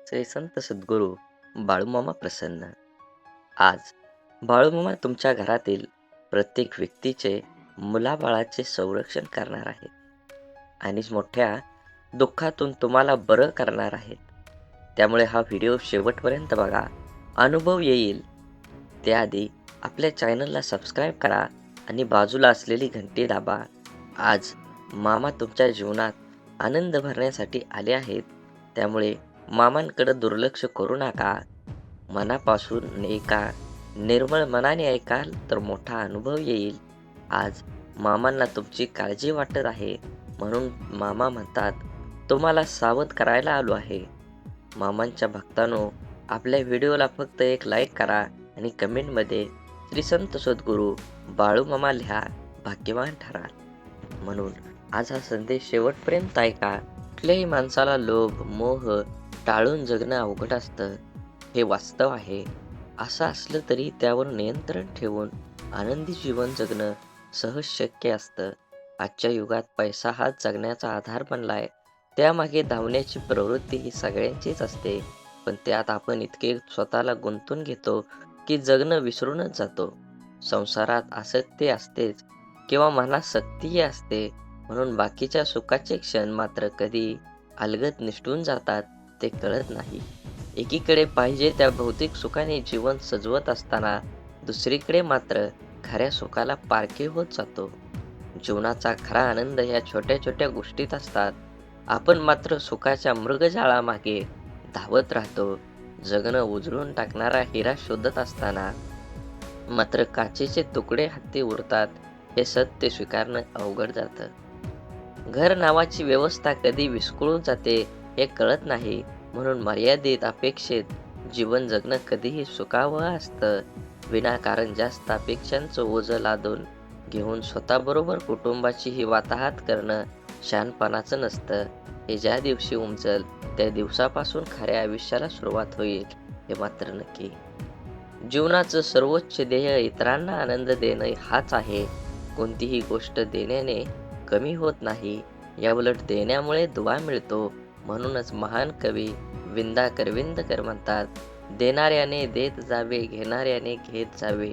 श्री संत सद्गुरू बाळूमामा प्रसन्न. आज बाळूमामा तुमच्या घरातील प्रत्येक व्यक्तीचे मुलाबाळाचे संरक्षण करणार आहेत आणि मोठ्या दुःखातून तुम्हाला बरं करणार आहेत. त्यामुळे हा व्हिडिओ शेवटपर्यंत बघा, अनुभव येईल. त्याआधी आपल्या चॅनलला सबस्क्राईब करा आणि बाजूला असलेली घंटी दाबा. आज मामा तुमच्या जीवनात आनंद भरण्यासाठी आले आहेत. त्यामुळे मामांकडे दुर्लक्ष करू नका. मनापासून एका निर्मळ मनाने ऐकाल तर मोठा अनुभव येईल. आज मामांना तुमची काळजी वाटत आहे, म्हणून मामा म्हणतात, तुम्हाला सावध करायला आलो आहे. मामांच्या भक्तांनो, आपल्या व्हिडिओला फक्त एक लाईक करा आणि कमेंटमध्ये श्री संत सद्गुरू बाळूमामा लिहा, भाग्यवान ठराल. म्हणून आज हा संदेश शेवटपर्यंत ऐका. कुठल्याही माणसाला लोभ, मोह टाळून जगणं अवघड असतं, हे वास्तव आहे. असं असलं तरी त्यावर नियंत्रण ठेवून आनंदी जीवन जगणं सहज शक्य असतं. आजच्या युगात पैसा हाच जगण्याचा आधार बनलाय. त्यामागे धावण्याची प्रवृत्ती ही सगळ्यांचीच असते, पण त्यात आपण इतके स्वतःला गुंतून घेतो की जगणं विसरूनच जातो. संसारात आसक्ती असतेच किंवा मनात सक्तीही असते, म्हणून बाकीच्या सुखाचे क्षण मात्र कधी अलगद निसटून जातात ते कळत नाही. एकीकडे पाहिजे त्या भौतिक सुखाने जीवन सजवत असताना दुसरीकडे मात्र खऱ्या सुखाला पारखे होत जातो. जीवनाचा खरा आनंद ह्या छोट्या छोट्या गोष्टीत असतात. आपण मात्र सुखाच्या मृगजाळामागे धावत राहतो. जगणं उजळून टाकणारा हिरा शोधत असताना मात्र काचेचे तुकडे हाती उरतात. हे सत्य स्वीकारणं अवघड जातं. घर नावाची व्यवस्था कधी विस्कळून जाते हे कळत नाही, म्हणून मर्यादित अपेक्षेत जीवन जगणं कधीही सुखावह असतं. विनाकारण जास्त अपेक्षांचं ओझं लादून घेऊन स्वतःबरोबर कुटुंबाचीही वाताहत करणं शहाणपणाचं नसतं. हे ज्या दिवशी उमजल त्या दिवसापासून खऱ्या आयुष्याला सुरुवात होईल, हे मात्र नक्की. जीवनाचं सर्वोच्च ध्येय इतरांना आनंद देणं हाच आहे. कोणतीही गोष्ट देण्याने कमी होत नाही, याउलट देण्यामुळे दुवा मिळतो. म्हणूनच महान कवी विंदा करविंदकर म्हणतात, देणाऱ्याने देत जावे, घेणाऱ्याने घेत जावे.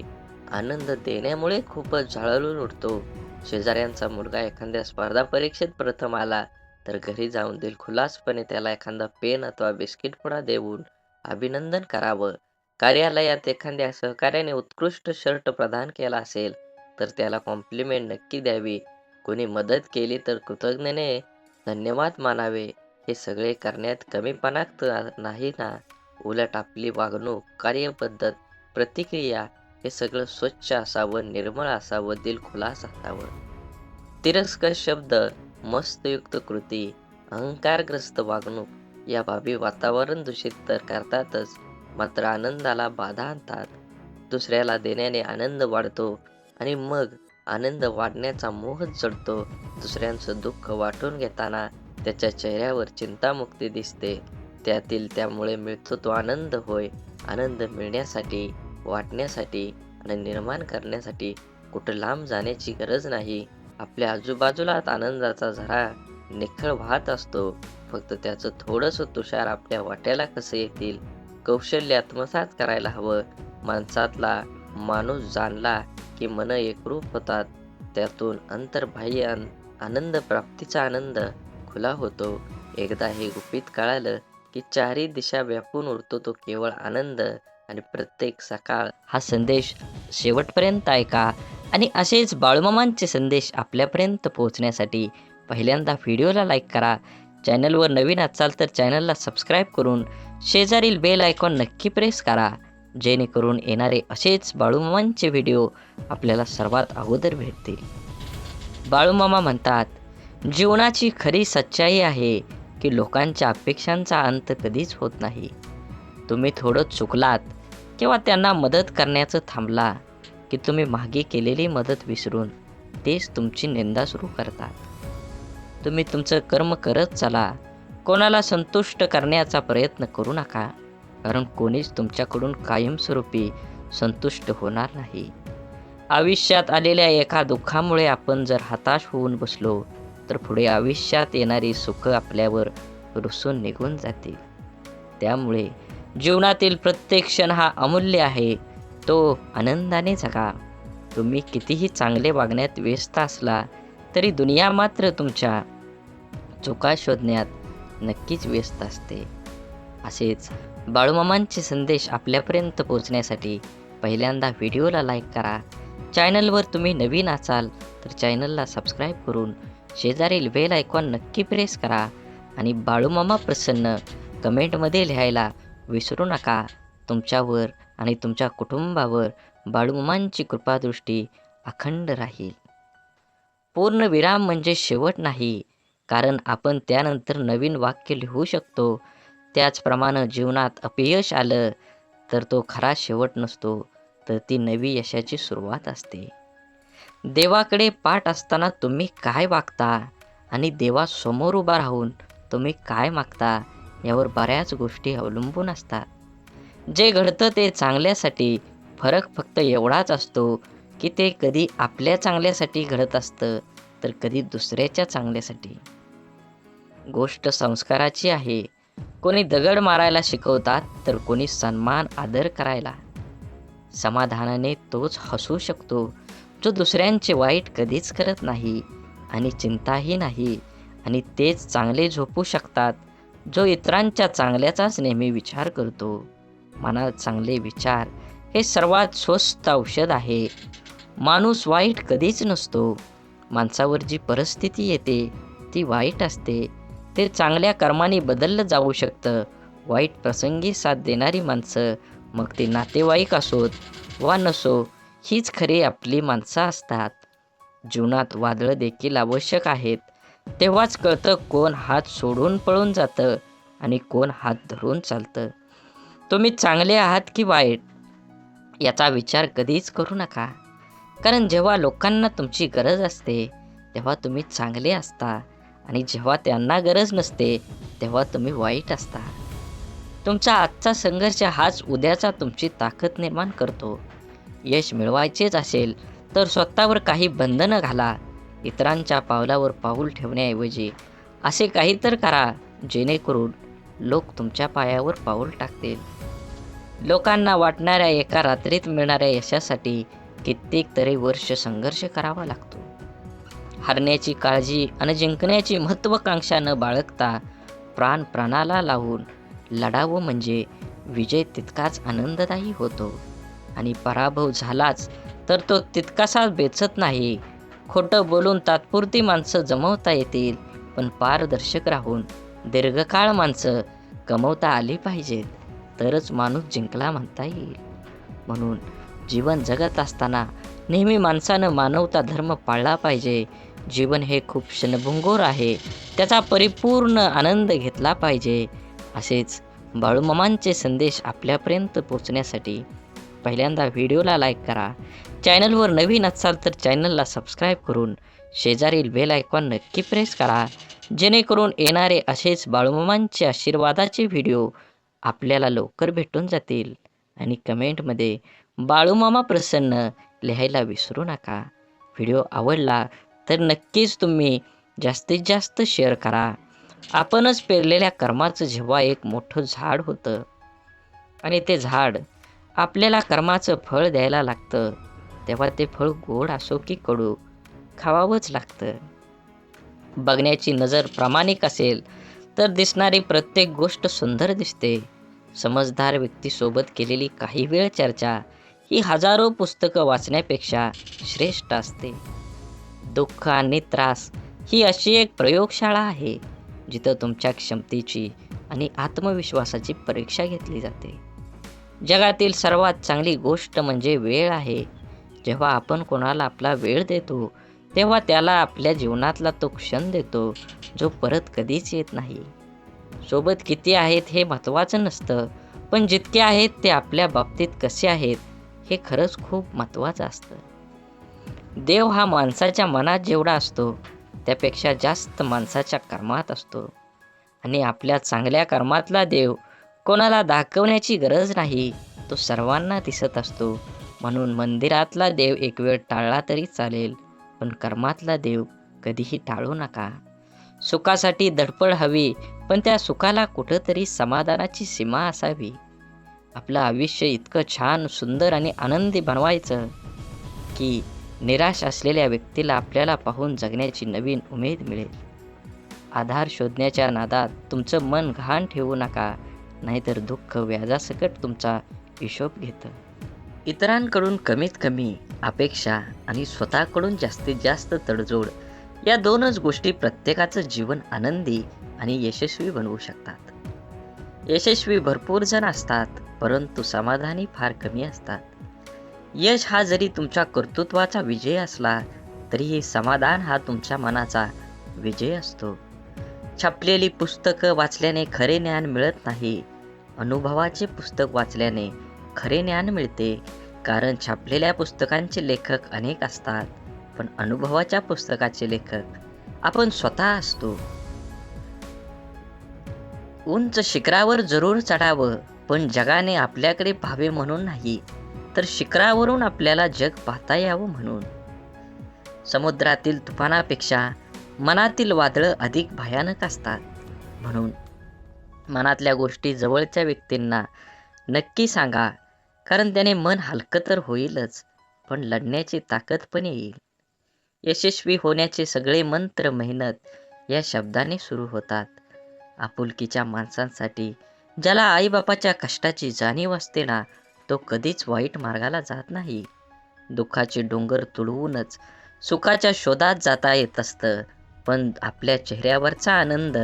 आनंद देण्यामुळे खूपच झळाळून उठतो. शेजाऱ्यांचा मुलगा एखाद्या स्पर्धा परीक्षेत प्रथम आला तर घरी जाऊन दिलखुलासपणे त्याला एखादा पेन अथवा बिस्किट पुडा देऊन अभिनंदन करावं. कार्यालयात एखाद्या सहकार्याने उत्कृष्ट शर्ट प्रदान केला असेल तर त्याला कॉम्प्लिमेंट नक्की द्यावी. कोणी मदत केली तर कृतज्ञतेने धन्यवाद मानावे. हे सगळे करण्यात कमीपणा नाही ना. उलट आपली वागणूक, कार्यपद्धत, प्रतिक्रिया हे सगळं स्वच्छ असावं, निर्मळ असावं, दिलखुलास असावं. तिरस्कार शब्द, मस्तयुक्त कृती, अहंकारग्रस्त वागणूक या बाबी वातावरण दूषित तर करतातच, मात्र आनंदाला बाधा आणतात. दुसऱ्याला देण्याने आनंद वाढतो आणि मग आनंद वाढण्याचा मोह जडतो. दुसऱ्यांचं दुःख वाटून घेताना त्याच्या चेहऱ्यावर चिंतामुक्ती दिसते. त्यामुळे मिळतो तो आनंद होय. आनंद मिळण्यासाठी, वाटण्यासाठी आणि निर्माण करण्यासाठी कुठं लांब जाण्याची गरज नाही. आपल्या आजूबाजूलाच आनंदाचा झरा निखळ वाहत असतो. फक्त त्याचं थोडंसं तुषार आपल्या वाट्याला कसं येतील, कौशल्य आत्मसात करायला हवं. माणसातला माणूस जाणला की मनं एकरूप होतात. त्यातून अंतर्बाह्य आनंद प्राप्तीचा आनंद खुला होतो. एकदा हे गुपित कळालं की चारही दिशा व्यापून उरतो तो केवळ आनंद. आणि प्रत्येक सकाळ हा संदेश शेवटपर्यंत ऐका आणि असेच बाळूमामांचे संदेश आपल्यापर्यंत पोहोचण्यासाठी पहिल्यांदा व्हिडिओला लाईक करा. चॅनलवर नवीन असाल तर चॅनलला सबस्क्राईब करून शेजारील बेल आयकॉन नक्की प्रेस करा, जेणेकरून येणारे असेच बाळूमामांचे व्हिडिओ आपल्याला सर्वात अगोदर भेटतील. बाळूमामा म्हणतात, जीवनाची खरी सच्चाई आहे की लोकांच्या अपेक्षांचा अंत कधीच होत नाही. तुम्ही थोडं चुकलात किंवा त्यांना मदत करण्याचं थांबला की तुम्ही मागे केलेली मदत विसरून तेच तुमची निंदा सुरू करतात. तुम्ही तुमचं कर्म करत चला. कोणाला संतुष्ट करण्याचा प्रयत्न करू नका, कारण कोणीच तुमच्याकडून कायमस्वरूपी संतुष्ट होणार नाही. आयुष्यात आलेल्या एका दुःखामुळे आपण जर हताश होऊन बसलो तर पुढे आयुष्यात येणारी सुख आपल्यावर रुसून निघून जातील. त्यामुळे जीवनातील प्रत्येक क्षण हा अमूल्य आहे, तो आनंदाने जगा. तुम्ही कितीही चांगले वागण्यात व्यस्त असला तरी दुनिया मात्र तुमच्या चुका शोधण्यात नक्कीच व्यस्त असते. असेच बाळूमामांचे संदेश आपल्यापर्यंत पोहोचण्यासाठी पहिल्यांदा व्हिडिओला लाईक करा. चॅनलवर तुम्ही नवीन असाल तर चॅनलला सबस्क्राईब करून शेजारील बेल आयकॉन नक्की प्रेस करा आणि बाळूमामा प्रसन्न कमेंटमध्ये लिहायला विसरू नका. तुमच्यावर आणि तुमच्या कुटुंबावर बाळूमामांची कृपादृष्टी अखंड राहील. पूर्णविराम म्हणजे शेवट नाही, कारण आपण त्यानंतर नवीन वाक्य लिहू शकतो. त्याचप्रमाणे जीवनात अपयश आलं तर तो खरा शेवट नसतो, तर ती नवी यशाची सुरुवात असते. देवाकडे पाठ असताना तुम्ही काय वागता आणि देवासमोर उभा राहून तुम्ही काय मागता यावर बऱ्याच गोष्टी अवलंबून असतात. जे घडतं ते चांगल्यासाठी. फरक फक्त एवढाच असतो की ते कधी आपल्या चांगल्यासाठी घडत असतं तर कधी दुसऱ्याच्या चांगल्यासाठी. गोष्ट संस्काराची आहे. कोणी दगड मारायला शिकवतात तर कोणी सन्मान आदर करायला. समाधानाने तोच हसू शकतो जो दुसऱ्यांचे वाईट कधीच करत नाही आणि चिंताही नाही, आणि तेच चांगले झोपू शकतात जो इतरांच्या चांगल्याचाच नेहमी विचार करतो. मनात चांगले विचार हे सर्वात स्वस्त औषध आहे. माणूस वाईट कधीच नसतो. माणसावर जी परिस्थिती येते ती वाईट असते. ते चांगल्या कर्माने बदललं जाऊ शकतं. वाईट प्रसंगी साथ देणारी माणसं, मग ते नातेवाईक असोत वा नसो, हीच खरी आपली माणसं असतात. जीवनात वादळं देखील आवश्यक आहेत. तेव्हाच कळतं कोण हात सोडून पळून जातं आणि कोण हात धरून चालतं. तुम्ही चांगले आहात की वाईट याचा विचार कधीच करू नका, कारण जेव्हा लोकांना तुमची गरज असते तेव्हा तुम्ही चांगले असता आणि जेव्हा त्यांना गरज नसते तेव्हा तुम्ही वाईट असता. तुमचा आजचा संघर्ष हाच उद्याचा तुमची ताकद निर्माण करतो. यश मिळवायचेच असेल तर स्वतःवर काही बंधनं घाला. इतरांच्या पावलावर पाऊल ठेवण्याऐवजी असे काही तर करा जेणेकरून लोक तुमच्या पायावर पाऊल टाकतील. लोकांना वाटणाऱ्या एका रात्रीत मिळणाऱ्या यशासाठी कित्येक तरी वर्ष संघर्ष करावा लागतो. हरण्याची काळजी आणि जिंकण्याची महत्त्वाकांक्षा न बाळगता प्राण प्राणाला लावून लढावं म्हणजे विजय तितकाच आनंददायी होतो, आणि पराभव झालाच तर तो तितकासा बेचत नाही. खोटं बोलून तात्पुरती माणसं जमवता येतील, पण पारदर्शक राहून दीर्घकाळ माणसं कमवता आली पाहिजेत, तरच माणूस जिंकला म्हणता येईल. म्हणून जीवन जगत असताना नेहमी माणसानं मानवता धर्म पाळला पाहिजे. जीवन हे खूप क्षणभंगूर आहे, त्याचा परिपूर्ण आनंद घेतला पाहिजे. असेच बाळूमामांचे संदेश आपल्यापर्यंत पोहोचण्यासाठी पहिल्यांदा व्हिडिओला लाईक करा. चॅनलवर नवीन असाल तर चॅनलला सबस्क्राईब करून शेजारील बेल आयकॉन नक्की प्रेस करा, जेणेकरून येणारे असेच बाळूमामांचे आशीर्वादाचे व्हिडिओ आपल्याला लवकर भेटून जातील. आणि कमेंटमध्ये बाळूमामा प्रसन्न लिहायला विसरू नका. व्हिडिओ आवडला तर नक्कीच तुम्ही जास्तीत जास्त शेअर करा. आपणच पेरलेल्या कर्माचं जेव्हा एक मोठं झाड होतं आणि ते झाड आपल्याला कर्माचं फळ द्यायला लागतं, तेव्हा ते फळ गोड असो की कडू खावावंच लागतं. बघण्याची नजर प्रामाणिक असेल तर दिसणारी प्रत्येक गोष्ट सुंदर दिसते. समजदार व्यक्तीसोबत केलेली काही वेळ चर्चा ही हजारो पुस्तकं वाचण्यापेक्षा श्रेष्ठ असते. दुःख आणि त्रास ही अशी एक प्रयोगशाळा आहे जिथं तुमच्या क्षमतेची आणि आत्मविश्वासाची परीक्षा घेतली जाते. जगातील सर्वात चांगली गोष्ट म्हणजे वेळ आहे. जेव्हा आपण कोणाला आपला वेळ देतो तेव्हा त्याला आपल्या जीवनातला तो क्षण देतो जो परत कधीच येत नाही. सोबत किती आहेत हे महत्त्वाचं नसतं, पण जितके आहेत ते आपल्या बाबतीत कसे आहेत हे खरंच खूप महत्त्वाचं असतं. देव हा माणसाच्या मनात जेवढा असतो त्यापेक्षा जास्त माणसाच्या कर्मात असतो, आणि आपल्या चांगल्या कर्मातला देव कोणाला दाखवण्याची गरज नाही, तो सर्वांना दिसत असतो. म्हणून मंदिरातला देव एक वेळ टाळला तरी चालेल, पण कर्मातला देव कधीही टाळू नका. सुखासाठी धडपड हवी, पण त्या सुखाला कुठंतरी समाधानाची सीमा असावी. आपलं आयुष्य इतकं छान, सुंदर आणि आनंदी बनवायचं की निराश असलेल्या व्यक्तीला आपल्याला पाहून जगण्याची नवीन उमेद मिळेल. आधार शोधण्याच्या नादात तुमचं मन घाण ठेवू नका, नाहीतर दुःख व्याजासकट तुमचा हिशोब घेतं. इतरांकडून कमीत कमी अपेक्षा आणि स्वतःकडून जास्तीत जास्त तडजोड या दोनच गोष्टी प्रत्येकाचं जीवन आनंदी आणि यशस्वी बनवू शकतात. यशस्वी भरपूर जण असतात, परंतु समाधानी फार कमी असतात. यश हा जरी तुमच्या कर्तृत्वाचा विजय असला, तरीही समाधान हा तुमच्या मनाचा विजय असतो. छापलेली पुस्तकं वाचल्याने खरे ज्ञान मिळत नाही. अनुभवाचे पुस्तक वाचल्याने खरे ज्ञान मिळते. कारण छापलेल्या पुस्तकांचे लेखक अनेक असतात, पण अनुभवाच्या पुस्तकाचे लेखक आपण स्वतः असतो. उंच शिखरावर जरूर चढावं, पण जगाने आपल्याकडे पाहावे म्हणून नाही, तर शिखरावरून आपल्याला जग पाहता यावं म्हणून. समुद्रातील तुफानापेक्षा मनातील वादळं अधिक भयानक असतात. म्हणून मनातल्या गोष्टी जवळच्या व्यक्तींना नक्की सांगा, कारण त्याने मन हलकं तर होईलच, पण लढण्याची ताकद पण येईल. यशस्वी होण्याचे सगळे मंत्र मेहनत या शब्दाने सुरू होतात. आपुलकीच्या माणसांसाठी, ज्याला आईबापाच्या कष्टाची जाणीव असते ना, तो कधीच वाईट मार्गाला जात नाही. दुःखाचे डोंगर तुडवूनच सुखाच्या शोधात जाता येत असतं, पण आपल्या चेहऱ्यावरचा आनंद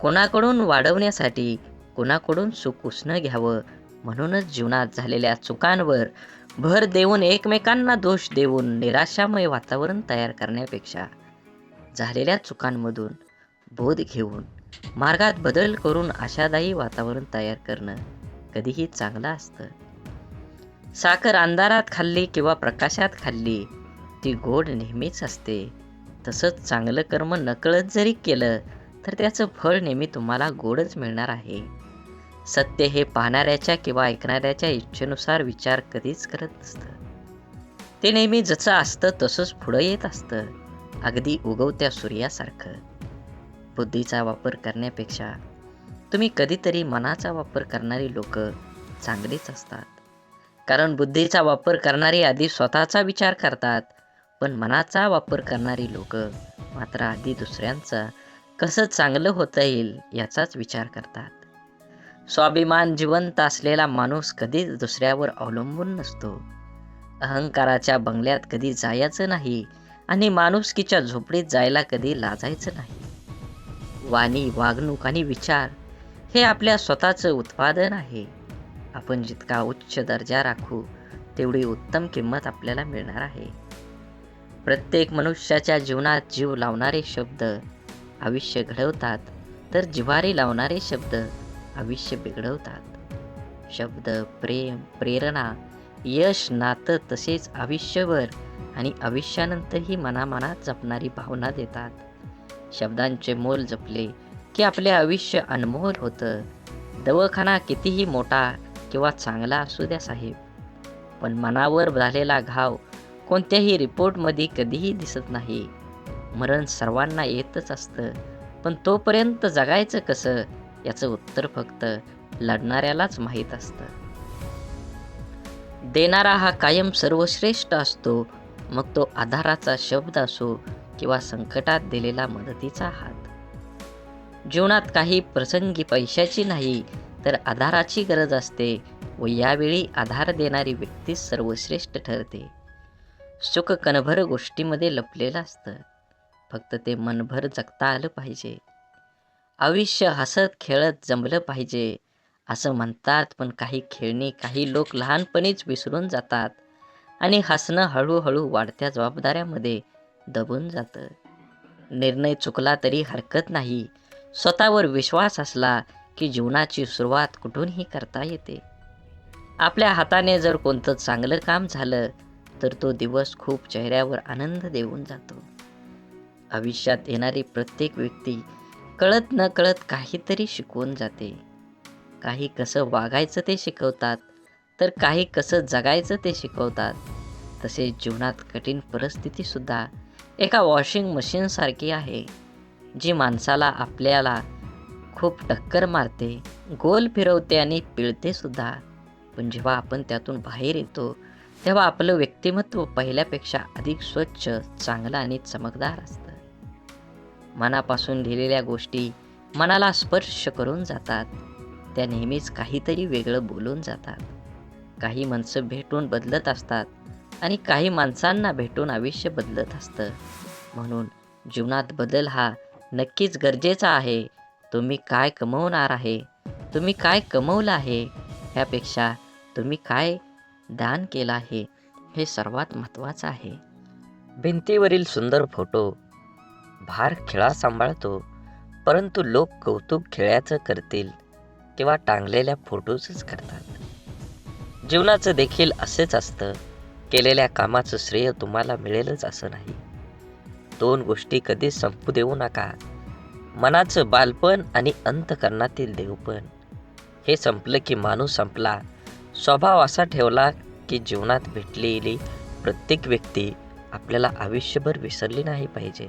कोणाकडून वाढवण्यासाठी कोणाकडून सुख उसनं घ्यावं, म्हणूनच जीवनात झालेल्या चुकांवर भर देऊन एकमेकांना दोष देऊन निराशामय वातावरण तयार करण्यापेक्षा झालेल्या चुकांमधून बोध घेऊन मार्गात बदल करून आशादायी वातावरण तयार करणं कधीही चांगलं असतं. साखर अंधारात खाल्ली किंवा प्रकाशात खाल्ली, ती गोड नेहमीच असते. तसंच चांगलं कर्म नकळत जरी केलं, तर त्याचं फळ नेहमी तुम्हाला गोडच मिळणार आहे. सत्य हे पाहणाऱ्याच्या किंवा ऐकणाऱ्याच्या इच्छेनुसार विचार कधीच करत नसतं. ते नेहमी जसं असतं तसंच पुढं येत असतं, अगदी उगवत्या सूर्यासारखं. बुद्धीचा वापर करण्यापेक्षा तुम्ही कधीतरी मनाचा वापर करणारी लोक चांगलीच असतात. कारण बुद्धीचा वापर करणारी आधी स्वतःचा विचार करतात, पण मनाचा वापर करणारी लोक मात्र आधी दुसऱ्यांचा कसं चांगलं होता येईल याचाच विचार करतात. स्वाभिमान जिवंत असलेला माणूस कधीच दुसऱ्यावर अवलंबून नसतो. अहंकाराच्या बंगल्यात कधी जायचं नाही आणि माणुसकीच्या झोपडीत जायला कधी लाजायचं नाही. वाणी, वागणूक आणि विचार हे आपल्या स्वतःचं उत्पादन आहे. आपण जितका उच्च दर्जा राखू, तेवढी उत्तम किंमत आपल्याला मिळणार आहे. प्रत्येक मनुष्याच्या जीवनात जीव लावणारे शब्द आयुष्य घडवतात, तर जिव्हारी लावणारे शब्द आयुष्य बिघडवतात. शब्द, प्रेम, प्रेरणा, यश, नातं तसेच आयुष्यभर आणि आयुष्यानंतरही मनामनात जपणारी भावना देतात. शब्दांचे मोल जपले की आपले आयुष्य अनमोल होतं. दवाखाना कितीही मोठा किंवा चांगला असू द्या साहेब, पण मनावर झालेला घाव कोणत्याही रिपोर्टमध्ये कधीही दिसत नाही. मरण सर्वांना येतच असतं, पण तोपर्यंत जगायचं कसं याचं उत्तर फक्त लढणाऱ्यालाच माहीत असतं. देणारा हा कायम सर्वश्रेष्ठ असतो, मग तो आधाराचा शब्द असो किंवा संकटात दिलेला मदतीचा हात. जीवनात काही प्रसंगी पैशाची नाही, तर आधाराची गरज असते व यावेळी आधार देणारी व्यक्ती सर्वश्रेष्ठ ठरते. सुख कणभर गोष्टीमध्ये लपलेलं असतं, फक्त ते मनभर जगता आलं पाहिजे. आयुष्य हसत खेळत जमलं पाहिजे असं म्हणतात, पण काही खेळणी काही लोक लहानपणीच विसरून जातात आणि हसणं हळूहळू वाढत्या जबाबदाऱ्यामध्ये दबून जातं. निर्णय चुकला तरी हरकत नाही, स्वतःवर विश्वास असला की जीवनाची सुरुवात कुठूनही करता येते. आपल्या हाताने जर कोणतं चांगलं काम झालं, तर तो दिवस खूप चेहऱ्यावर आनंद देऊन जातो. आयुष्यात येणारी प्रत्येक व्यक्ती कळत न कळत काहीतरी शिकवून जाते. काही कसं वागायचं ते शिकवतात, तर काही कसं जगायचं ते शिकवतात. तसेच जीवनात कठीण परिस्थितीसुद्धा एका वॉशिंग मशीनसारखी आहे. जी माणसाला आपल्याला खूप टक्कर मारते, गोल फिरवते आणि पिळते सुद्धा. पण जेव्हा आपण त्यातून बाहेर येतो, तेव्हा आपलं व्यक्तिमत्व पहिल्यापेक्षा अधिक स्वच्छ, चांगलं आणि चमकदार असतं. मनापासून लिहिलेल्या गोष्टी मनाला स्पर्श करून जातात. त्या नेहमीच काहीतरी वेगळं बोलून जातात. काही माणसं भेटून बदलत असतात आणि काही माणसांना भेटून आयुष्य बदलत असतं. म्हणून जीवनात बदल हा नक्कीच गरजेचा आहे. तुम्ही काय कमवणार आहे, तुम्ही काय कमवलं आहे, ह्यापेक्षा तुम्ही काय दान केलं आहे, हे सर्वात महत्त्वाचं आहे. भिंतीवरील सुंदर फोटो भार खेळा सांभाळतो, परंतु लोक कौतुक खेळाचं करतील किंवा टांगलेल्या फोटोचंच करतात. जीवनाचं देखील असेच असतं. केलेल्या कामाचं श्रेय तुम्हाला मिळेलच असं नाही. दोन गोष्टी कधीच संपू देऊ नका. मनाचं बालपण आणि अंतःकरणातील देवपण. हे संपलं की माणूस संपला. स्वभाव असा ठेवला की जीवनात भेटलेली प्रत्येक व्यक्ती आपल्याला आयुष्यभर विसरली नाही पाहिजे.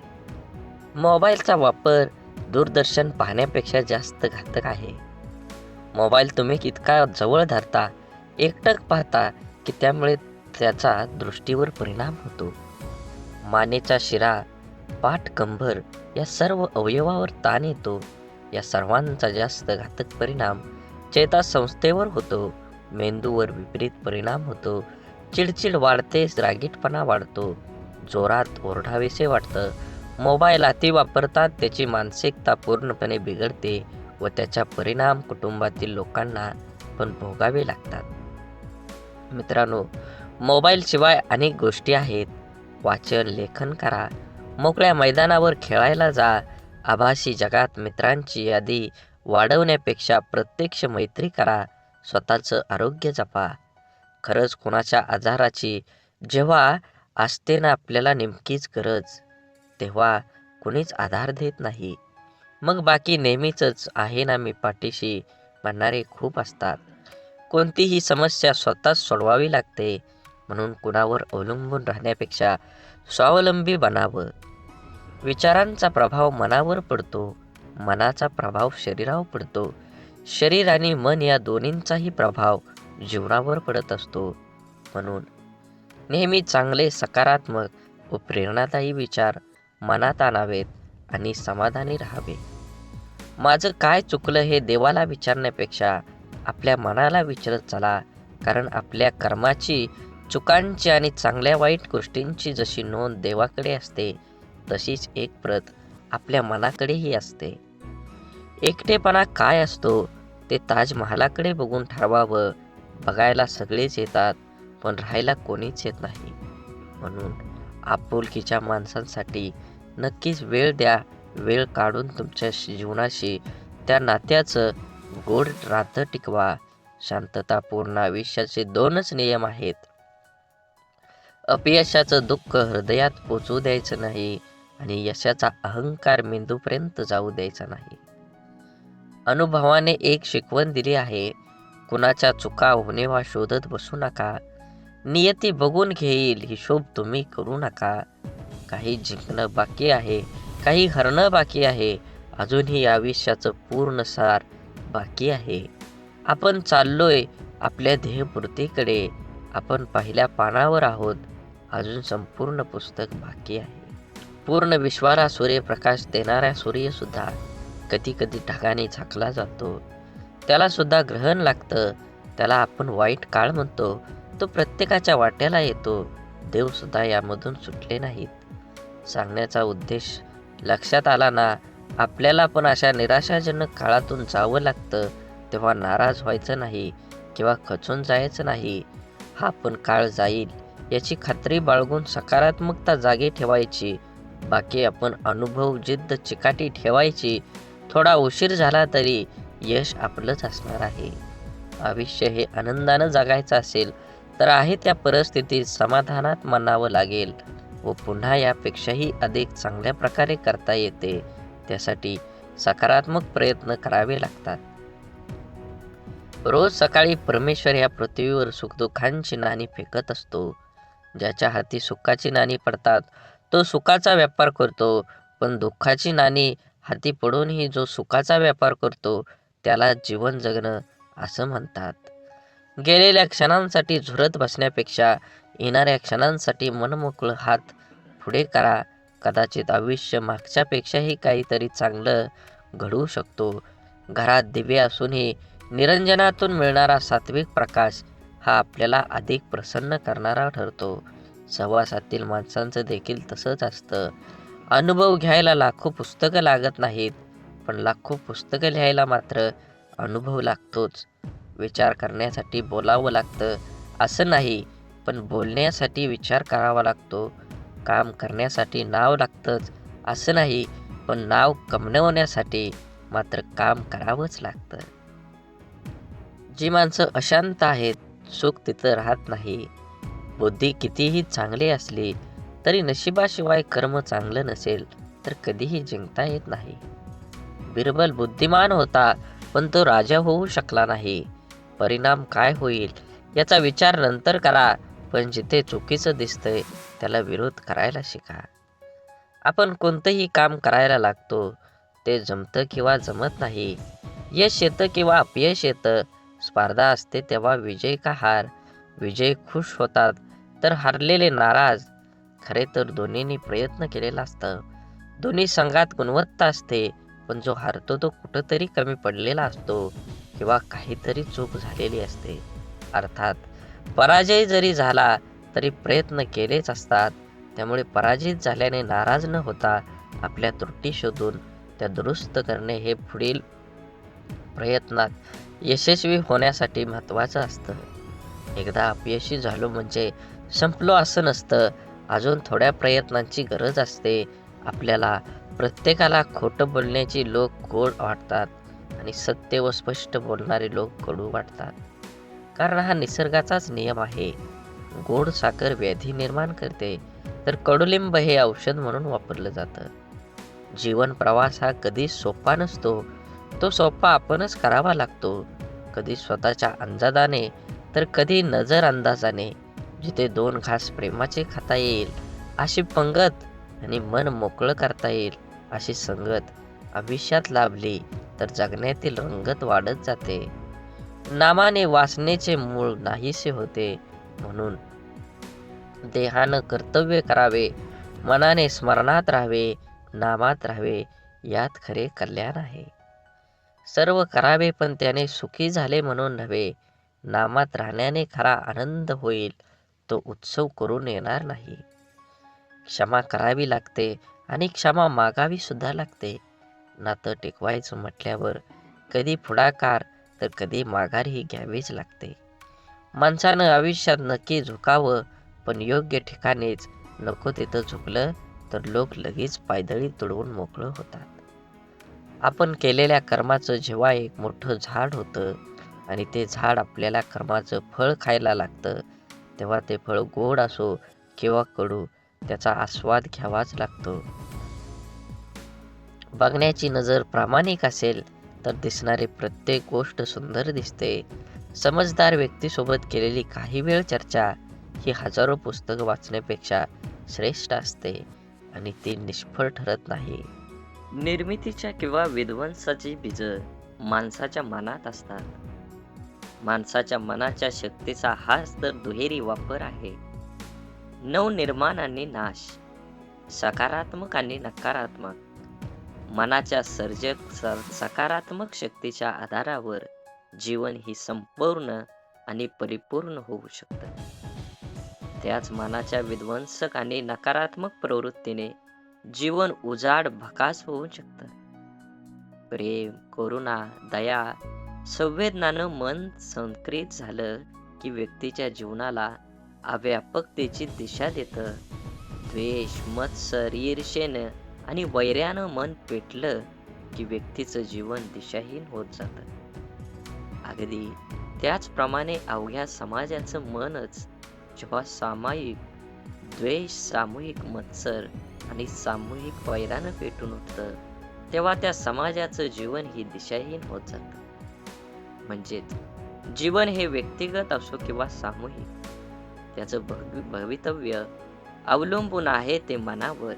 मोबाईलचा वापर दूरदर्शन पाहण्यापेक्षा जास्त घातक आहे. मोबाईल तुम्ही इतका जवळ धरता, एकटक पाहता की त्यामुळे त्याचा दृष्टीवर परिणाम होतो. मानेचा शिरा, पाठ, कंबर या सर्व अवयवावर ताण येतो. या सर्वांचा जास्त घातक परिणाम चेतासंस्थेवर होतो. मेंदूवर विपरीत परिणाम होतो. चिडचिड वाढते, रागीटपणा वाढतो, जोरात ओरडावेसे वाटतं. मोबाईल अति वापरतात त्याची मानसिकता पूर्णपणे बिघडते व त्याचा परिणाम कुटुंबातील लोकांना पण भोगावे लागतात. मित्रांनो, मोबाईलशिवाय अनेक गोष्टी आहेत. वाचन, लेखन करा, मोकळ्या मैदानावर खेळायला जा. आभासी जगात मित्रांची यादी वाढवण्यापेक्षा प्रत्यक्ष मैत्री करा. स्वतःचं आरोग्य जपा. खरंच कोणाच्या आजाराची जेव्हा असते ना आपल्याला नेमकीच गरज, तेव्हा कोणीच आधार देत नाही. मग बाकी नेहमीच आहे ना मी पाठीशी म्हणणारे खूप असतात. कोणतीही समस्या स्वतःच सोडवावी लागते. म्हणून कुणावर अवलंबून राहण्यापेक्षा स्वावलंबी बनावं. विचारांचा प्रभाव मनावर पडतो, मनाचा प्रभाव शरीरावर पडतो, शरीर आणि मन या दोन्हींचाही प्रभाव जीवनावर पडत असतो. म्हणून नेहमी चांगले, सकारात्मक व प्रेरणादायी विचार मनात आणावेत आणि समाधानी राहावे. माझं काय चुकलं हे देवाला विचारण्यापेक्षा आपल्या मनाला विचारत चला. कारण आपल्या कर्माची, चुकांची आणि चांगल्या वाईट गोष्टींची जशी नोंद देवाकडे असते, तशीच एक प्रत आपल्या मनाकडेही असते. एकटेपणा काय असतो ते ताजमहालाकडे बघून ठरवावं. बघायला सगळेच येतात, पण राहायला कोणीच येत नाही. म्हणून आपुलकीच्या माणसांसाठी नक्कीच वेळ द्या. वेळ काढून तुमच्या जीवनाशी, त्या नात्याचं गोड नातं टिकवा. शांततापूर्ण आयुष्याचे दोनच नियम आहेत. अपयशाचं दुःख हृदयात पोचू द्यायचं नाही आणि यशाचा अहंकार मेंदूपर्यंत जाऊ द्यायचा नाही. अनुभवाने एक शिकवण दिली आहे. कुणाच्या चुका होणेवा शोधत बसू नका. नियती बघून घेईल, हिशोब तुम्ही करू नका. काही जिंकणं बाकी आहे, काही हरणं बाकी आहे, अजूनही आयुष्याचं पूर्ण सार बाकी आहे. आपण चाललोय आपल्या ध्येयपूर्तीकडे. आपण पहिल्या पानावर आहोत, अजून संपूर्ण पुस्तक बाकी आहे. पूर्ण विश्वाला सूर्यप्रकाश देणारा सूर्यसुद्धा कधी कधी ढगाने झाकला जातो. त्याला सुद्धा ग्रहण लागतं. त्याला आपण वाईट काळ म्हणतो. तो प्रत्येकाच्या वाट्याला येतो. देवसुद्धा यामधून सुटले नाहीत. सांगण्याचा उद्देश लक्षात आला ना? आपल्याला पण अशा निराशाजनक काळातून जावं लागतं, तेव्हा नाराज व्हायचं नाही किंवा खचून जायचं नाही. हा पण काळ जाईल याची खात्री बाळगून सकारात्मकता जागी ठेवायची. बाकी आपण अनुभव, जिद्द, चिकाटी ठेवायची. थोडा उशीर झाला तरी यश आपलंच असणार आहे. आयुष्य हे आनंदानं जगायचं असेल तर आहे त्या परिस्थितीत समाधानात मानावं लागेल व पुन्हा यापेक्षाही अधिक चांगल्या प्रकारे करता येते. त्यासाठी सकारात्मक प्रयत्न करावे लागतात. रोज सकाळी परमेश्वर या पृथ्वीवर सुखदुःखांची नाणी फेकत असतो. ज्याच्या हाती सुखाची नाणी पडतात तो सुखाचा व्यापार करतो, पण दुःखाची नाणी हाती पडूनही जो सुखाचा व्यापार करतो त्याला जीवन जगणं असं म्हणतात. गेलेल्या क्षणांसाठी झुरत बसण्यापेक्षा येणाऱ्या क्षणांसाठी मनमोकळं हात पुढे करा. कदाचित आयुष्य मागच्यापेक्षाही काहीतरी चांगलं घडवू शकतो. घरात दिवे असूनही निरंजनातून मिळणारा सात्विक प्रकाश हा आपल्याला अधिक प्रसन्न करणारा ठरतो. सहवासातील माणसांचं देखील तसंच असतं. अनुभव घ्यायला लाखो पुस्तकं लागत नाहीत, पण लाखो पुस्तकं लिहायला मात्र अनुभव लागतोच. विचार करण्यासाठी बोलावं लागतं असं नाही, पण बोलण्यासाठी विचार करावा लागतो. काम करण्यासाठी नाव लागतंच असं नाही, पण नाव कमवण्यासाठी मात्र काम करावंच लागतं. जी माणसं अशांत आहेत, सुख तिथं राहत नाही. बुद्धी कितीही चांगली असली तरी नशिबाशिवाय कर्म चांगलं नसेल तर कधीही जिंकता येत नाही. बिरबल बुद्धिमान होता, पण तो राजा होऊ शकला नाही. परिणाम काय होईल याचा विचार नंतर करा, पण जिथे चुकीचं दिसतंय त्याला विरोध करायला शिका. आपण कोणतंही काम करायला लागतो, ते जमतं किंवा जमत नाही. यश येतं किंवा अपयश येतं. स्पर्धा असते तेव्हा विजय का हार. विजय खुश होतात तर हारलेले नाराज. खरे तर दोन्हींनी प्रयत्न केलेला असतं. दोन्ही संघात गुणवत्ता असते, पण जो हारतो तो कुठंतरी कमी पडलेला असतो किंवा काहीतरी चूक झालेली असते. अर्थात पराजय जरी झाला तरी प्रयत्न केलेच असतात. त्यामुळे पराजित झाल्याने नाराज न होता आपल्या त्रुटी शोधून त्या दुरुस्त करणे हे पुढील प्रयत्नात यशस्वी होण्यासाठी महत्त्वाचं असतं. एकदा अपयशी झालो म्हणजे संपलो असं नसतं. अजून थोड्या प्रयत्नांची गरज असते. आपल्याला प्रत्येकाला खोटं बोलण्याची लोक गोड वाटतात आणि सत्य व स्पष्ट बोलणारे लोक कडू वाटतात. कारण हा निसर्गाचाच नियम आहे. गोड साखर व्याधी निर्माण करते, तर कडुलिंब हे औषध म्हणून वापरलं जातं. जीवन प्रवास हा कधी सोपा नसतो. तो सोपा आपणच करावा लागतो. कधी स्वतःच्या अंदाजाने तर कधी नजर अंदाजाने. जिथे 2 घास प्रेमाचे खाता येईल अशी पंगत आणि मन मोकळं करता येईल अशी संगत आयुष्यात लाभली तर जगण्यातील रंगत वाढत जाते. नामाने वासनेचे मूळ नाहीसे होते. म्हणून देहानं कर्तव्य करावे, मनाने स्मरणात राहावे, नामात राहावे, यात खरे कल्याण आहे. सर्व करावे पण त्याने सुखी झाले म्हणून नव्हे. नामात राहण्याने खरा आनंद होईल, तो उत्सव करून येणार नाही. क्षमा करावी लागते आणि क्षमा मागावी सुद्धा लागते. नातं टिकवायचं म्हटल्यावर कधी पुढाकार तर कधी माघारही घ्यावीच लागते. माणसानं आयुष्यात नक्की झुकावं, पण योग्य ठिकाणीच. नको तिथं झुकलं तर लोक लगेच पायदळी तुडवून मोकळं होतात. आपण केलेल्या कर्माचं जेव्हा एक मोठं झाड होतं आणि ते झाड आपल्याला कर्माचं फळ खायला लागतं, तेव्हा ते फळ गोड असो किंवा कडू, त्याचा आस्वाद घ्यावाच लागतो. बघण्याची नजर प्रामाणिक असेल तर दिसणारी प्रत्येक गोष्ट सुंदर दिसते. समजदार व्यक्तीसोबत केलेली काही वेळ चर्चा ही हजारो पुस्तकं वाचण्यापेक्षा श्रेष्ठ असते आणि ती निष्फळ ठरत नाही. निर्मितीच्या किंवा विध्वंसाची बीजं माणसाच्या मनात असतात. माणसाच्या मनाच्या शक्तीचा हाच तर दुहेरी वापर आहे. नवनिर्माण आणि नाश, सकारात्मक आणि नकारात्मक. मनाच्या सकारात्मक शक्तीच्या आधारावर जीवन ही संपूर्ण आणि परिपूर्ण होऊ शकतं. त्याच मनाच्या विध्वंसक आणि नकारात्मक प्रवृत्तीने जीवन उजाड भकास होऊ शकतं. प्रेम, करुणा, दया, संवेदनानं मन संक्रित झालं की व्यक्तीच्या जीवनाला अव्यापकतेची दिशा देतं. द्वेष, मत्सर, ईर्ष्येनं आणि वैर्यानं मन पेटलं की व्यक्तीचं जीवन दिशाहीन होत जातं. अगदी त्याचप्रमाणे अवघ्या समाजाचं मनच जेव्हा सामायिक द्वेष, सामूहिक मत्सर आणि सामूहिक वैरानं पेटून उठतं, तेव्हा त्या समाजाचं जीवन ही दिशाहीन होत जातं. म्हणजेच जीवन हे व्यक्तिगत असो किंवा सामूहिक, त्याचं भवितव्य अवलंबून आहे ते मनावर,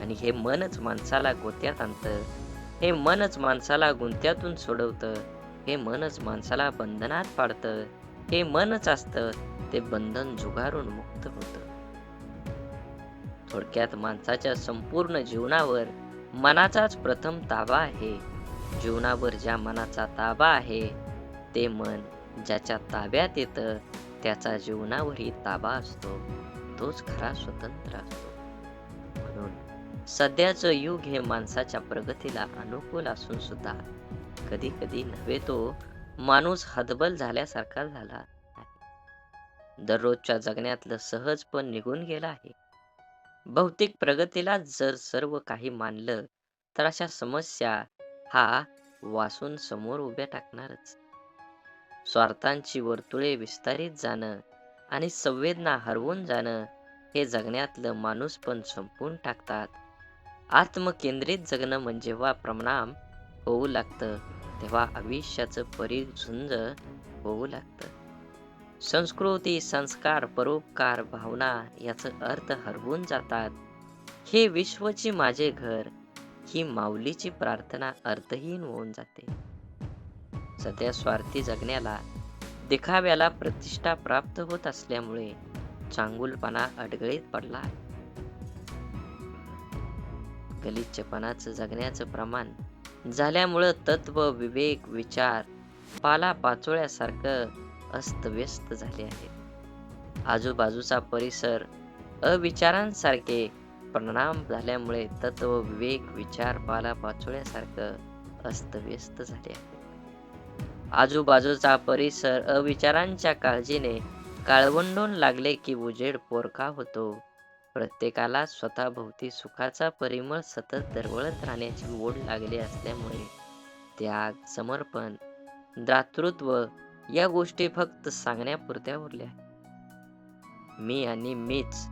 आणि हे मनच माणसाला गोत्यात आणतं हे मनच माणसाला गुंत्यातून सोडवतं. हे मनच माणसाला बंधनात पाडतं. हे मनच असतं ते बंधन झुगारून मुक्त होतं. थोडक्यात माणसाच्या संपूर्ण जीवनावर मनाचाच प्रथम ताबा आहे. जीवनावर ज्या मनाचा ताबा आहे ते मन ज्याच्या ताब्यात येतं त्याचा जीवनावरही ताबा असतो. तोच खरा स्वतंत्र असतो. म्हणून सध्याचं युग हे माणसाच्या प्रगतीला अनुकूल असून सुद्धा कधी कधी नव्हे तो माणूस हतबल झाल्यासारखा झाला आहे. दररोजच्या जगण्यातलं सहजपण निघून गेलं आहे. भौतिक प्रगतीला जर सर्व काही मानलं तर अशा समस्या हा वासून समोर उभ्या टाकणारच. स्वार्थांची वर्तुळे विस्तारित जाणं आणि संवेदना हरवून जाणं हे जगण्यातलं माणूसपण संपवून टाकतात. आत्मकेंद्रित जगणं म्हणजे जेव्हा परिणाम होऊ लागतं तेव्हा आयुष्याचं परिझुंज होऊ लागतं. संस्कृती, संस्कार, परोपकार, भावना याचं अर्थ हरवून जातात. हे विश्वची माझे घर ही माऊलीची प्रार्थना अर्थहीन होऊन जाते. सध्या स्वार्थी जगण्याला, दिखाव्याला प्रतिष्ठा प्राप्त होत असल्यामुळे चांगुलपणा अडगळीत पडला आहे. गलिच्छपणाचं जगण्याचं प्रमाण झाल्यामुळं तत्व, विवेक, विचार पालापाचोळ्यासारखं अस्तव्यस्त झाले आहे. आजूबाजूचा परिसर अविचारांसारखे परिणाम झाल्यामुळे तत्व, विवेक, विचार पालापाचोळ्यासारखं अस्तव्यस्त झाले आहे. आजूबाजूचा परिसर अविचारांच्या काळजीने काळवंडून लागले की उजेड पोरका होतो. प्रत्येकाला स्वतःभोवती सुखाचा परिमळ सतत दरवळत राहण्याची ओढ लागली असल्यामुळे त्याग, समर्पण, दातृत्व या गोष्टी फक्त सांगण्यापुरत्या उरल्या. मी आणि मीच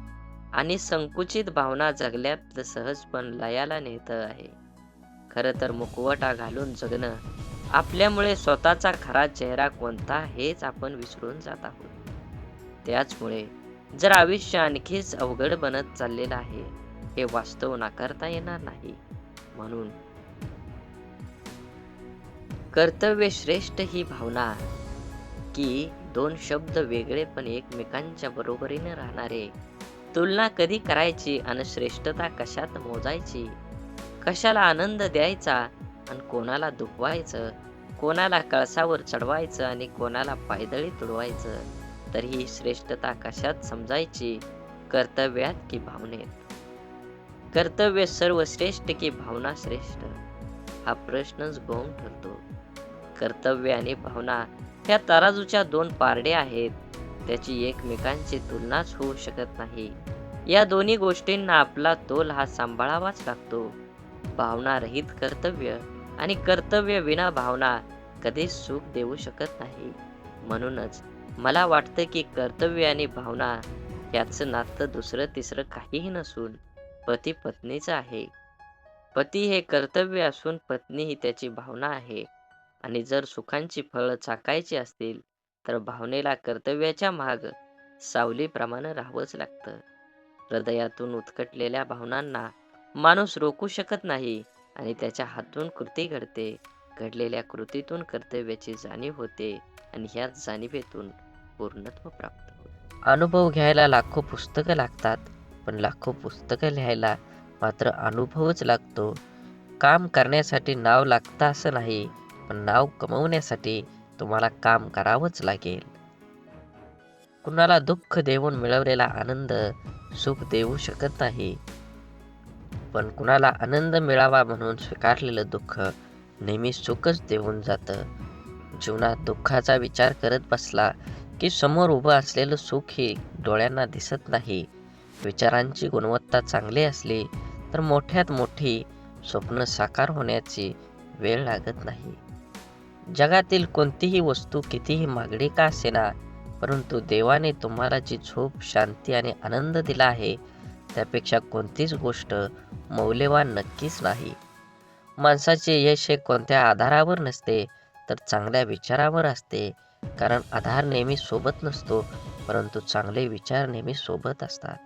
आणि संकुचित भावना जगल्यातलं सहजपण लयाला नेतं आहे. खरं तर मुखवटा घालून जगणं आपल्यामुळे स्वतःचा खरा चेहरा कोणता हेच आपण विसरून जात आहोत. त्याचमुळे जर आयुष्य आणखीच अवघड बनत चाललेलं आहे हे वास्तव नाकारता येणार नाही. म्हणून कर्तव्य श्रेष्ठ ही भावना की दोन शब्द वेगळे पण एकमेकांच्या बरोबरीने राहणारे, तुलना कधी करायची आणि श्रेष्ठता कशात मोजायची, कशाला आनंद द्यायचा आणि कोणाला दुखवायचं, कोणाला कळसावर चढवायचं आणि कोणाला पायदळी तुडवायचं, तर ही श्रेष्ठता कशात समजायची, कर्तव्यात की भावनेत? कर्तव्य सर्वश्रेष्ठ की भावना श्रेष्ठ हा प्रश्नच गौण ठरतो. कर्तव्य आणि भावना ह्या तराजूच्या दोन पारड्या आहेत. त्याची एकमेकांची तुलनाच होऊ शकत नाही. या दोन्ही गोष्टींना आपला तोल हा सांभाळावाच लागतो. भावना रहित कर्तव्य आणि कर्तव्य विना भावना कधीच सुख देऊ शकत नाही. म्हणूनच मला वाटतं की कर्तव्य आणि भावना याचं नातं दुसरं तिसरं काहीही नसून पती पत्नीचं आहे. पती हे कर्तव्य असून पत्नी ही त्याची भावना आहे. आणि जर सुखांची फळं चाखायची असतील तर भावनेला कर्तव्याच्या माग सावलीप्रमाणे राहावंच लागतं. हृदयातून उत्कटलेल्या भावनांना माणूस रोखू शकत नाही आणि त्याच्या हातून कृती घडते. घडलेल्या कृतीतून कर्तव्याची जाणीव होते आणि ह्याच जाणीवेतून पूर्णत्व प्राप्त होते. अनुभव घ्यायला लाखो पुस्तकं लागतात, पण लाखो पुस्तकं लिहायला मात्र अनुभवच लागतो. काम करण्यासाठी नाव लागतं असं नाही, पण नाव कमवण्यासाठी तुम्हाला काम करावंच लागेल. कुणाला दुःख देऊन मिळवलेला आनंद सुख देऊ शकत नाही, पण कुणाला आनंद मिळावा म्हणून स्वीकारलेलं दुःख नेहमी सुखच देऊन जातं. जीवनात दुःखाचा विचार करत बसला की समोर उभं असलेलं सुख हे डोळ्यांना दिसत नाही. विचारांची गुणवत्ता चांगली असली तर मोठ्यात मोठी स्वप्न साकार होण्याची वेळ लागत नाही. जगातील कोणतीही वस्तू कितीही महागडी का असेना, परंतु देवाने तुम्हाला जी झोप, शांती आणि आनंद दिला आहे त्यापेक्षा कोणतीच गोष्ट मौल्यवान नक्कीच नाही. माणसाचे यश हे कोणत्या आधारावर नसते तर चांगल्या विचारावर असते. कारण आधार नेहमी सोबत नसतो, परंतु चांगले विचार नेहमी सोबत असतात.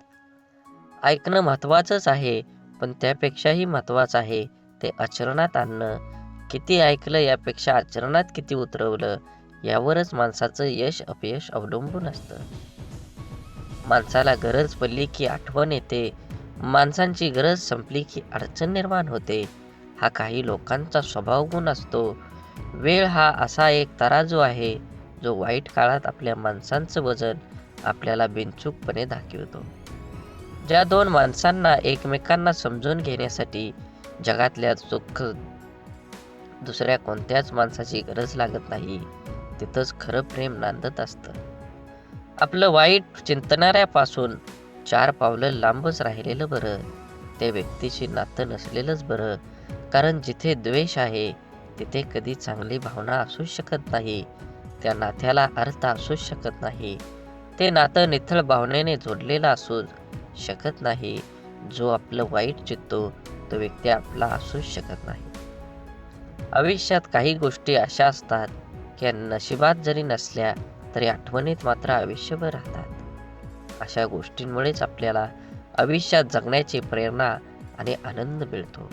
ऐकणं महत्त्वाचंच आहे, पण त्यापेक्षाही महत्त्वाचं आहे ते आचरणात आणणं. किती ऐकलं यापेक्षा आचरणात किती उतरवलं यावरच माणसाचं यश अपयश अवलंबून असतं. माणसाला गरज पडली की आठवण येते, माणसांची गरज संपली की अडचण निर्माण होते. हा काही लोकांचा स्वभाव गुण असतो. वेळ हा असा एक तराजू आहे जो वाईट काळात आपल्या माणसांचं वजन आपल्याला बिनचूकपणे दाखवतो. ज्या दोन माणसांना एकमेकांना समजून घेण्यासाठी जगातल्या दुसऱ्या कोणत्याच माणसाची गरज लागत नाही, तिथंच खरं प्रेम नांदत असतं. आपलं वाईट चिंतणाऱ्यापासून 4 पावलं लांबच राहिलेलं बरं. त्या व्यक्तीशी नातं नसलेलंच बरं. कारण जिथे द्वेष आहे तिथे कधी चांगली भावना असू शकत नाही. त्या नात्याला अर्थ असू शकत नाही. ते नातं निथळ भावनेने जोडलेलं असू शकत नाही. जो आपलं वाईट चित्तो तो व्यक्ती आपला असूच शकत नाही. आयुष्यात काही गोष्टी अशा असतात की नशिबात जरी नसल्या तरी आठवणीत मात्र आयुष्यभर राहतात. अशा गोष्टींमुळेच आपल्याला आयुष्यात जगण्याची प्रेरणा आणि आनंद मिळतो.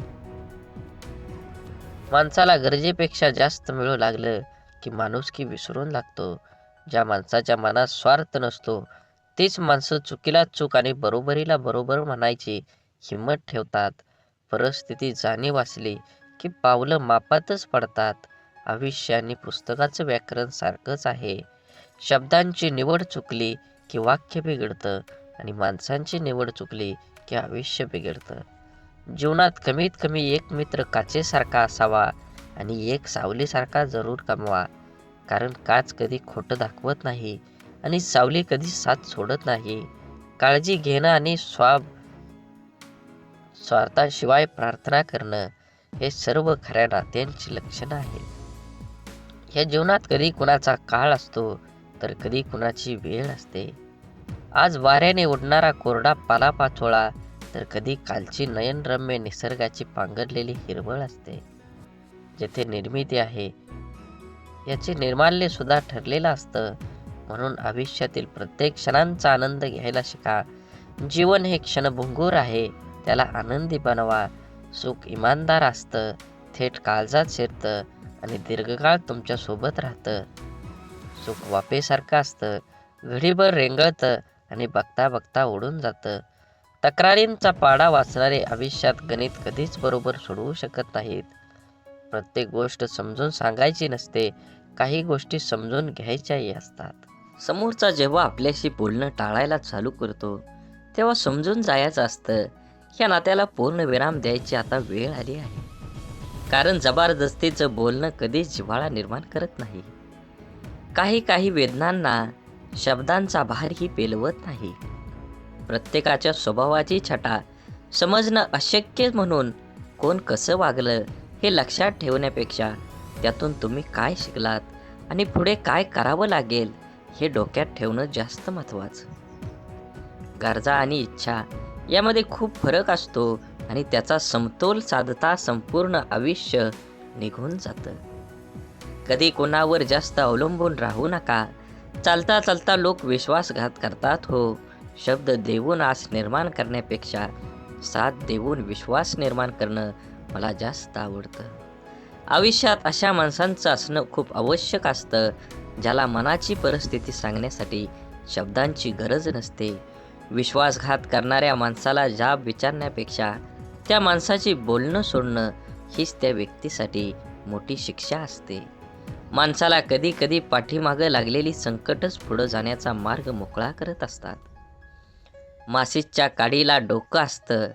माणसाला गरजेपेक्षा जास्त मिळू लागलं की माणुसकी विसरून लागतो. ज्या माणसाच्या मनात स्वार्थ नसतो तीच माणसं चुकीला चूक आणि बरोबरीला बरोबर म्हणायची हिंमत ठेवतात. परिस्थिती जाणीव असली की पावलं मापातच पडतात. आयुष्य आणि पुस्तकाचं व्याकरण सारखंच आहे. शब्दांची निवड चुकली की वाक्य बिघडतं आणि माणसांची निवड चुकली की आयुष्य बिघडतं. जीवनात कमीत कमी एक मित्र काचेसारखा असावा आणि एक सावलीसारखा जरूर कमवा. कारण काच कधी खोटं दाखवत नाही आणि सावली कधी साथ सोडत नाही. काळजी घेणं आणि स्वार्थाशिवाय प्रार्थना करणं हे सर्व खऱ्या नात्यांची लक्षणं आहेत. या जीवनात कधी कुणाचा काळ असतो तर कधी कुणाची वेळ असते. आज वाऱ्याने उडणारा कोरडा पालापाचोळा तर कधी कालची नयनरम्य निसर्गाची पांघरलेली हिरवळ असते. जेथे निर्मिती आहे याचे निर्माल्य सुद्धा ठरलेलं असतं. म्हणून आयुष्यातील प्रत्येक क्षणांचा आनंद घ्यायला शिका. जीवन हे क्षणभंगूर आहे, त्याला आनंदी बनवा. सुख इमानदार असतं, थेट काळजात शिरतं आणि दीर्घकाळ तुमच्या सोबत राहतं. सुख वाफेसारखं असतं, घडीभर रेंगळतं आणि बघता बघता उडून जातं. तक्रारींचा पाडा वाचणारे आयुष्यात गणित कधीच बरोबर सोडवू शकत नाहीत. प्रत्येक गोष्ट समजून सांगायची नसते, काही गोष्टी समजून घ्यायच्याही असतात. समोरचा जेव्हा आपल्याशी बोलणं टाळायला चालू करतो तेव्हा समजून जायचं असतं या नात्याला पूर्ण विराम द्यायची आता वेळ आली आहे. कारण जबरदस्तीचं बोलणं कधीच जिव्हाळा निर्माण करत नाही. काही वेदनांना शब्दांचा भारही पेलवत नाही. प्रत्येकाच्या स्वभावाची छटा समजणं अशक्य म्हणून कोण कसं वागलं हे लक्षात ठेवण्यापेक्षा त्यातून तुम्ही काय शिकलात आणि पुढे काय करावं लागेल हे डोक्यात ठेवणं जास्त महत्त्वाचं. गरजा आणि इच्छा यामध्ये खूप फरक असतो आणि त्याचा समतोल साधता संपूर्ण आयुष्य निघून जातं. कधी कोणावर जास्त अवलंबून राहू नका. चालता चालता लोक विश्वासघात करतात हो. शब्द देऊन आस निर्माण करण्यापेक्षा साथ देऊन विश्वास निर्माण करणं मला जास्त आवडतं. आयुष्यात अशा माणसांचं असणं खूप आवश्यक असतं ज्याला मनाची परिस्थिती सांगण्यासाठी शब्दांची गरज नसते. विश्वासघात करणाऱ्या माणसाला जाब विचारण्यापेक्षा त्या माणसाची बोलणं सोडणं हीच त्या व्यक्तीसाठी मोठी शिक्षा असते. माणसाला कधी कधी पाठीमागं लागलेली संकटच पुढं जाण्याचा मार्ग मोकळा करत असतात. माशीच्या काडीला डोकं असतं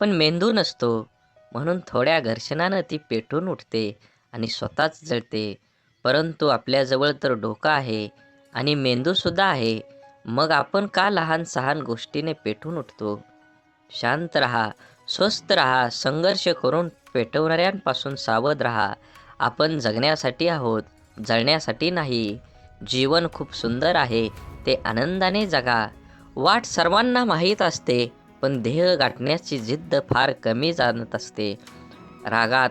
पण मेंदू नसतो. म्हणून थोड्या घर्षणानं ती पेटून उठते आणि स्वतःच जळते. परंतु आपल्याजवळ तर डोकं आहे आणि मेंदूसुद्धा आहे. मग आपण का लहान सहान गोष्टीने पेटून उठतो? शांत राहा, स्वस्थ राहा. संघर्ष करून पेटवणाऱ्यांपासून सावध राहा. आपण जगण्यासाठी आहोत, जळण्यासाठी नाही. जीवन खूप सुंदर आहे, ते आनंदाने जगा. वाट सर्वांना माहीत असते पण ध्येय गाठण्याची जिद्द फार कमी जाणत असते. रागात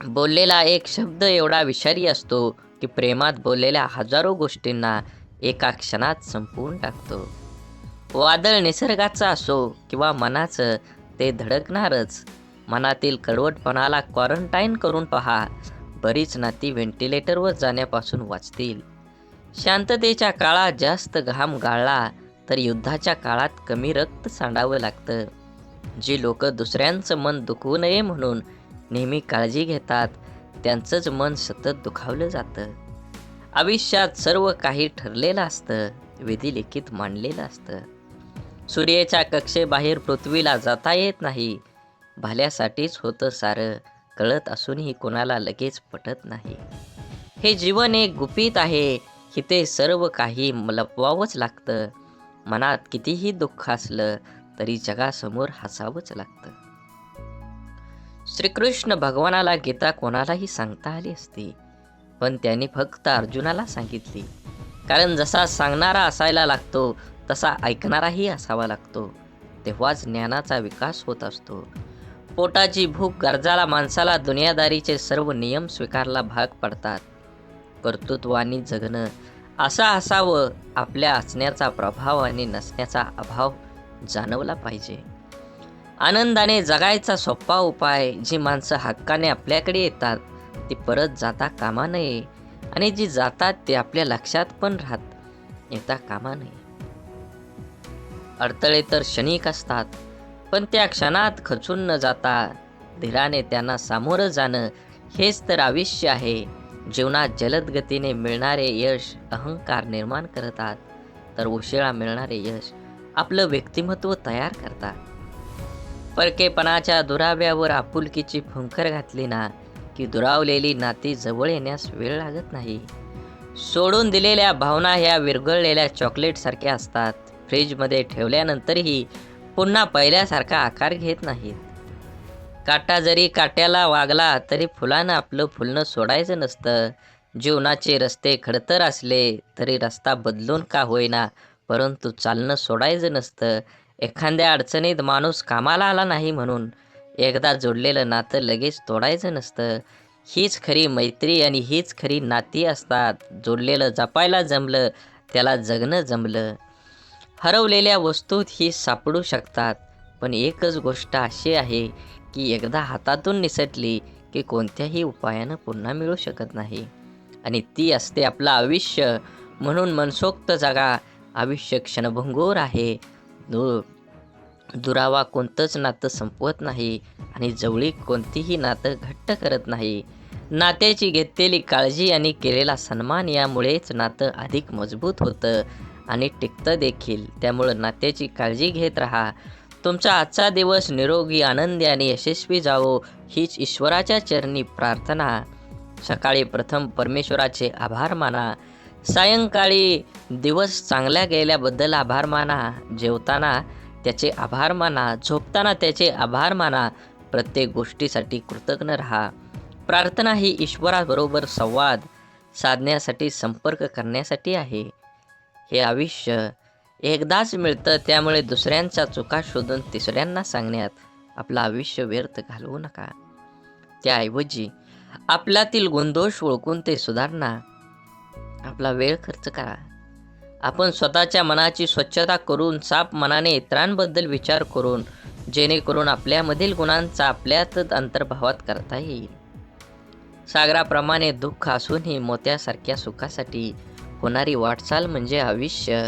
बोललेला एक शब्द एवढा विषारी असतो की प्रेमात बोललेल्या हजारो गोष्टींना एका क्षणात संपवून टाकतो. वादळ निसर्गाचं असो किंवा मनाचं ते धडकणारच. मनातील कडवटपणाला क्वारंटाईन करून पहा. बरीच नाती व्हेंटिलेटरवर जाण्यापासून वाचतील. शांततेच्या काळात जास्त घाम गाळला तर युद्धाच्या काळात कमी रक्त सांडावं लागतं. जी लोक दुसऱ्यांचं मन दुखवू नये म्हणून नेहमी काळजी घेतात त्यांचंच मन सतत दुखावलं जातं. आयुष्यात सर्व काही ठरलेलं असतं, विधिलिखित मांडलेलं असतं. सूर्याच्या कक्षेबाहेर पृथ्वीला जाता येत नाही. भल्यासाठीच होतं सारं, कळत असूनही कोणाला लगेच पटत नाही. हे जीवन एक गुपित आहे, इथे सर्व काही लपवावंच लागतं. मनात कितीही दुःख असलं तरी जगासमोर हसावंच लागतं. श्रीकृष्ण भगवानाला गीता कोणालाही सांगता आली असती, पण त्यांनी फक्त अर्जुनाला सांगितली. कारण जसा सांगणारा असायला लागतो तसा ऐकणाराही असावा लागतो. तेव्हाच ज्ञानाचा विकास होत असतो. पोटाची भूक गरजाला माणसाला दुनियादारीचे सर्व नियम स्वीकारला भाग पडतात. कर्तृत्वानी जगणं असं असावं, आपल्या असण्याचा प्रभाव आणि नसण्याचा अभाव जाणवला पाहिजे. आनंदाने जगायचा सोपा उपाय, जी माणसं हक्काने आपल्याकडे येतात ती परत जाता कामा नये, आणि जी जातात ते आपल्या लक्षात पण येता कामा नये. अडथळे तर क्षणिक असतात, पण त्या क्षणात खचून न जाता धीराने त्यांना सामोरं जाणं हेच तर आयुष्य आहे. जीवनात जलद गतीने मिळणारे यश अहंकार निर्माण करतात, तर उशिरा मिळणारे यश आपलं व्यक्तिमत्व तयार करतात. परकेपणाच्या दुराव्यावर आपुलकीची फुंकर घातली ना की दुरावलेली नाती जवळ येण्यास वेळ लागत नाही. सोडून दिलेल्या भावना ह्या विरघळलेल्या चॉकलेटसारख्या असतात. फ्रीजमध्ये ठेवल्यानंतरही पुन्हा पहिल्यासारखा आकार घेत नाहीत. काटा जरी काट्याला वागला तरी फुलानं आपलं फुलणं सोडायचं नसतं. जीवनाचे रस्ते खडतर असले तरी रस्ता बदलून का होईना, परंतु चालणं सोडायचं नसतं. एखाद्या अडचणीत माणूस कामाला आला नाही म्हणून एकदा जोडलेलं नातं लगेच तोडायचं नसतं. हीच खरी मैत्री आणि हीच खरी नाती असतात. जोडलेलं जपायला जमलं त्याला जगणं जमलं. हरवलेल्या वस्तूत ही सापडू शकतात, पण एकच गोष्ट अशी आहे की एकदा हातातून निसटली की कोणत्याही उपायानं पुन्हा मिळू शकत नाही, आणि ती असते आपलं आयुष्य. म्हणून मनसोक्त जगा. आयुष्य क्षणभंगूर आहे. दुरावा कोणतंच नातं संपवत नाही आणि जवळीक कोणतीही नातं घट्ट करत नाही. नात्याची घेतलेली काळजी आणि केलेला सन्मान यामुळेच नातं अधिक मजबूत होतं आणि टिकतं देखील. त्यामुळं नात्याची काळजी घेत राहा. तुमचा आजचा दिवस निरोगी, आनंदी आणि यशस्वी जावो हीच ईश्वराच्या चरणी प्रार्थना. सकाळी प्रथम परमेश्वराचे आभार माना. सायंकाळी दिवस चांगल्या गेल्याबद्दल आभार माना. जेवताना त्याचे आभार माना. झोपताना त्याचे आभार माना. प्रत्येक गोष्टीसाठी कृतज्ञ राहा. प्रार्थना ही ईश्वराबरोबर संवाद साधण्यासाठी, संपर्क करण्यासाठी आहे. हे आयुष्य एकदाच मिळतं, त्यामुळे दुसऱ्यांच्या चुका शोधून तिसऱ्यांना सांगण्यात आपलं आयुष्य व्यर्थ घालवू नका. त्याऐवजी आपल्यातील गुणदोष ओळखून ते सुधारणा आपला वेळ खर्च करा. आपण स्वतःच्या मनाची स्वच्छता करून, साफ मनाने इतरांबद्दल विचार करून, जेणेकरून आपल्यामधील गुणांचा आपल्यातच अंतर्भावात करता येईल. सागराप्रमाणे दुःख असूनही मोत्यासारख्या सुखासाठी होणारी वाटचाल म्हणजे आयुष्य.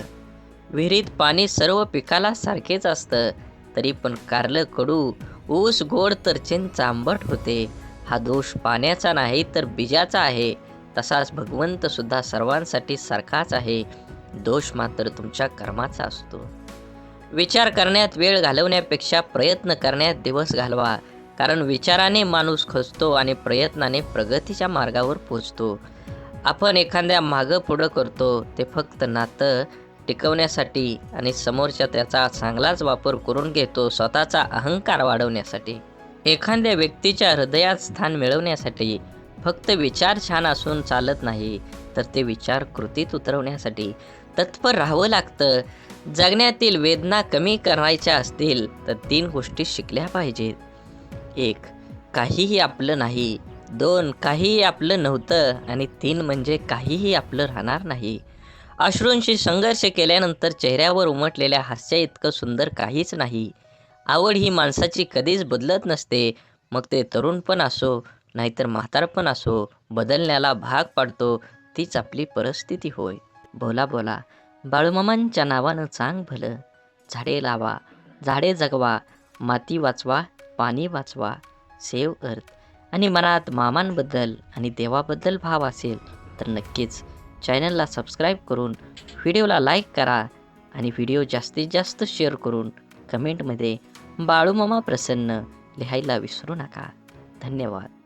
विहिरीत पाणी सर्व पिकाला सारखेच असतं, तरी पण कारलं कडू, ऊस गोड तर चिंच आंबट होते. हा दोष पाण्याचा नाही तर बीजाचा आहे. तसाच भगवंत सुद्धा सर्वांसाठी सारखाच आहे. दोष मात्र तुमच्या कर्माचा असतो. विचार करण्यात वेळ घालवण्यापेक्षा प्रयत्न करण्यात दिवस घालवा. कारण विचाराने माणूस खचतो आणि प्रयत्नाने प्रगतीच्या मार्गावर पोचतो. आपण एखाद्या मागं पुढं करतो ते फक्त नातं टिकवण्यासाठी आणि समोरच्या त्याचा चांगलाच वापर करून घेतो स्वतःचा अहंकार वाढवण्यासाठी. एखाद्या व्यक्तीच्या हृदयात स्थान मिळवण्यासाठी फक्त विचार छान असून चालत नाही, तर ते विचार कृतीत उतरवण्यासाठी तत्पर राहावं लागतं. जगण्यातील वेदना कमी करायच्या असतील तर 3 गोष्टी शिकल्या पाहिजेत. 1. काहीही आपलं नाही. 2. काहीही आपलं नव्हतं. आणि 3 म्हणजे काहीही आपलं राहणार नाही. अश्रूंशी संघर्ष केल्यानंतर चेहऱ्यावर उमटलेल्या हास्य इतकं सुंदर काहीच नाही. आवड ही माणसाची कधीच बदलत नसते, मग ते तरुण पण असो नाहीतर म्हातारपण असो, बदलण्याला भाग पाडतो तीच आपली परिस्थिती होय. बोला बोला बाळूमामांच्या नावानं चांग भलं. झाडे लावा, झाडे जगवा, माती वाचवा, पाणी वाचवा, सेव्ह अर्थ. आणि मनात मामांबद्दल आणि देवाबद्दल भाव असेल तर नक्कीच चॅनलला सबस्क्राईब करून व्हिडिओला लाईक करा आणि व्हिडिओ जास्तीत जास्त शेअर करून कमेंटमध्ये बाळूमामा प्रसन्न लिहायला विसरू नका. धन्यवाद.